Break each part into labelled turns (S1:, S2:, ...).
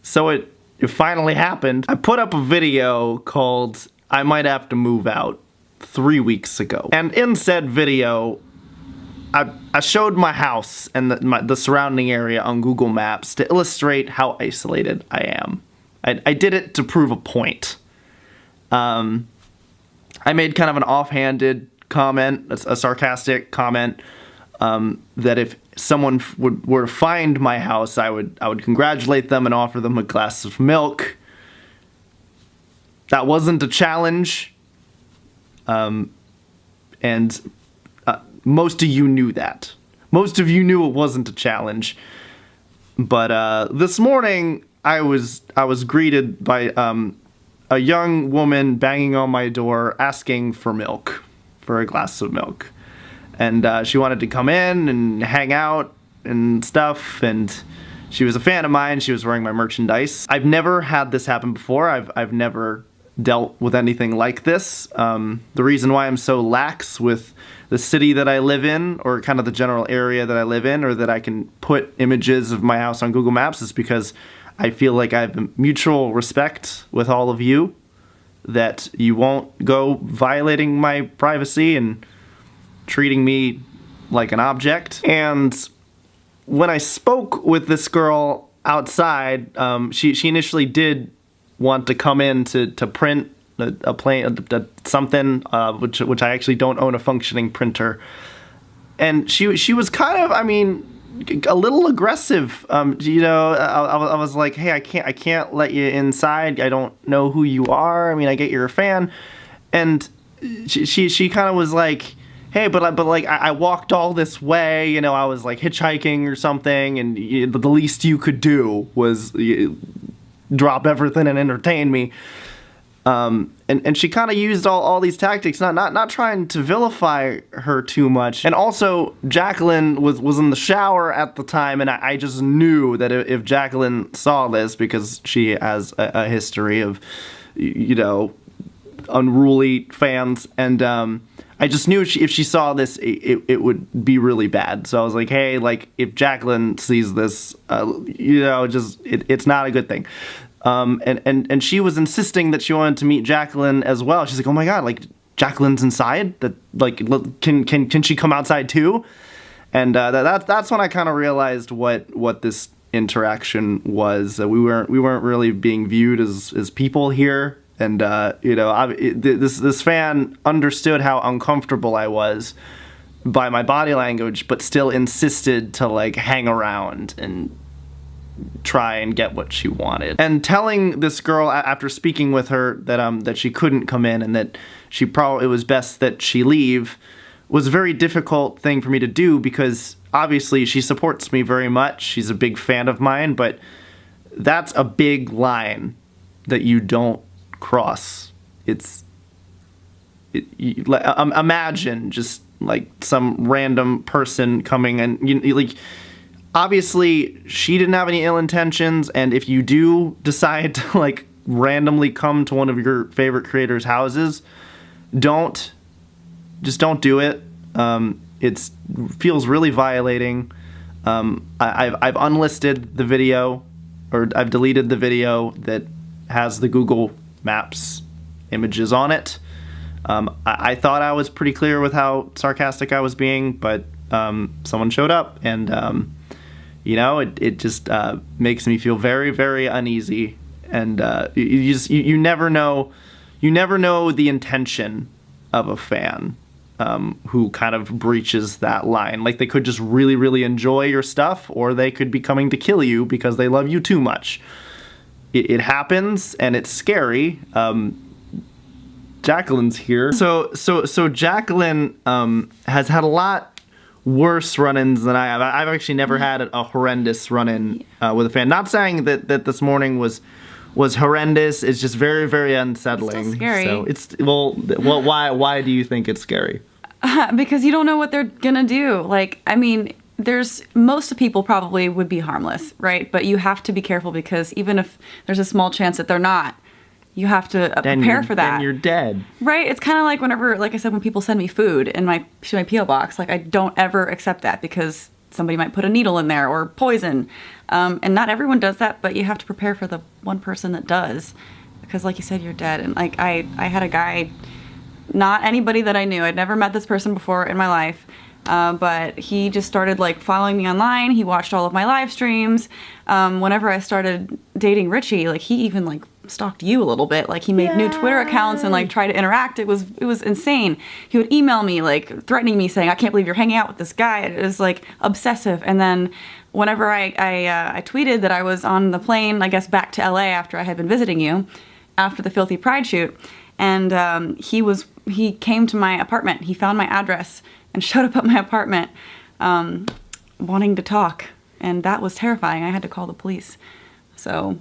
S1: So it finally happened. I put up a video called I Might Have to Move Out 3 weeks ago. And in said video, I showed my house and the surrounding area on Google Maps to illustrate how isolated I am. I did it to prove a point. I made kind of an offhanded comment, a sarcastic comment, that if someone were to find my house, I would congratulate them and offer them a glass of milk. That wasn't a challenge, and most of you knew that. Most of you knew it wasn't a challenge. But this morning, I was greeted by a young woman banging on my door asking for milk, for a glass of milk. And she wanted to come in and hang out and stuff, and she was a fan of mine. She was wearing my merchandise. I've never had this happen before. I've never dealt with anything like this. The reason why I'm so lax with the city that I live in, or kind of the general area that I live in, or that I can put images of my house on Google Maps, is because I feel like I have a mutual respect with all of you, that you won't go violating my privacy and treating me like an object. And when I spoke with this girl outside, she initially did want to come in to print something, which I actually don't own a functioning printer. And she was kind of, I mean, a little aggressive. I was like, hey, I can't let you inside. I don't know who you are. I mean, I get you're a fan. And she kind of was like, hey, but I walked all this way, I was like hitchhiking or something, and the least you could do was drop everything and entertain me. And she kind of used all these tactics, not trying to vilify her too much. And also, Jacqueline was in the shower at the time, and I just knew that if Jacqueline saw this, because she has a history of, unruly fans, and I just knew if she saw this, it would be really bad. So I was like, hey, if Jacqueline sees this, it's not a good thing. And she was insisting that she wanted to meet Jacqueline as well. She's like, oh my God, Jacqueline's inside? That can she come outside too? And that's when I kind of realized what this interaction was. We weren't really being viewed as people here. And this fan understood how uncomfortable I was by my body language, but still insisted to like hang around and try and get what she wanted. And telling this girl after speaking with her that she couldn't come in and that it was best that she leave was a very difficult thing for me to do, because obviously she supports me very much. She's a big fan of mine, but that's a big line that you don't cross. Imagine just like some random person coming and obviously she didn't have any ill intentions, and if you do decide to like randomly come to one of your favorite creators' houses, don't do it. It feels really violating. I've unlisted the video, or I've deleted the video that has the Google Maps images on it. I thought I was pretty clear with how sarcastic I was being, but someone showed up, and it just makes me feel very, very uneasy. And you never know the intention of a fan who kind of breaches that line. Like, they could just really, really enjoy your stuff, or they could be coming to kill you because they love you too much. It happens, and it's scary. Jacqueline's here. So Jacqueline has had a lot worse run-ins than I have. I've actually never had a horrendous run-in with a fan. Not saying that this morning was horrendous. It's just very, very unsettling.
S2: Still scary.
S1: So it's why do you think it's scary?
S2: Because you don't know what they're gonna do. Most people probably would be harmless, right? But you have to be careful, because even if there's a small chance that they're not, you have to prepare for that.
S1: Then you're dead.
S2: Right? It's kind of like whenever, like I said, when people send me food in my P.O. box, I don't ever accept that, because somebody might put a needle in there or poison. And not everyone does that, but you have to prepare for the one person that does. Because like you said, you're dead. And like I had a guy, not anybody that I knew. I'd never met this person before in my life. But he just started like following me online. He watched all of my live streams. Whenever I started dating Richie, like he even like stalked you a little bit. Like he made new Twitter accounts and like tried to interact. It was insane. He would email me like threatening me, saying, "I can't believe you're hanging out with this guy." It was like obsessive. And then whenever I tweeted that I was on the plane, I guess back to LA after I had been visiting you, after the Filthy Pride shoot, and he came to my apartment. He found my address and showed up at my apartment wanting to talk. And that was terrifying. I had to call the police. So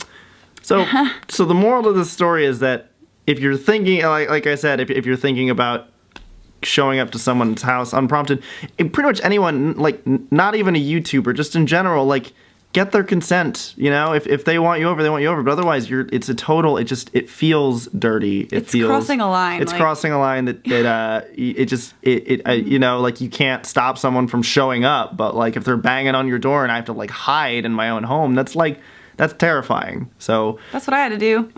S2: the moral of the story is that if you're thinking, like I said, if you're thinking about showing up to someone's house unprompted, and pretty much anyone, like not even a YouTuber, just in general, like get their consent. You know, if they want you over, they want you over. But otherwise, it feels dirty. It's crossing a line.
S1: It's crossing a line that you know, like you can't stop someone from showing up. But like if they're banging on your door and I have to like hide in my own home, that's terrifying. So
S2: that's what I had to do.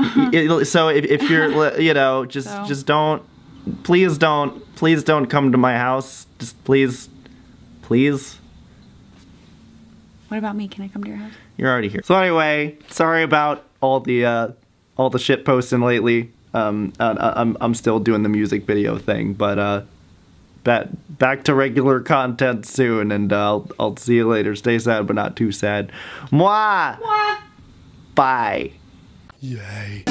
S1: So if you're, you know, just don't, please don't come to my house. Just please.
S2: What about me? Can I come to your house?
S1: You're already here. So anyway, sorry about all the shit posting lately. I'm still doing the music video thing, but back to regular content soon, and I'll see you later. Stay sad, but not too sad. Mwah!
S2: Mwah!
S1: Bye.
S3: Yay.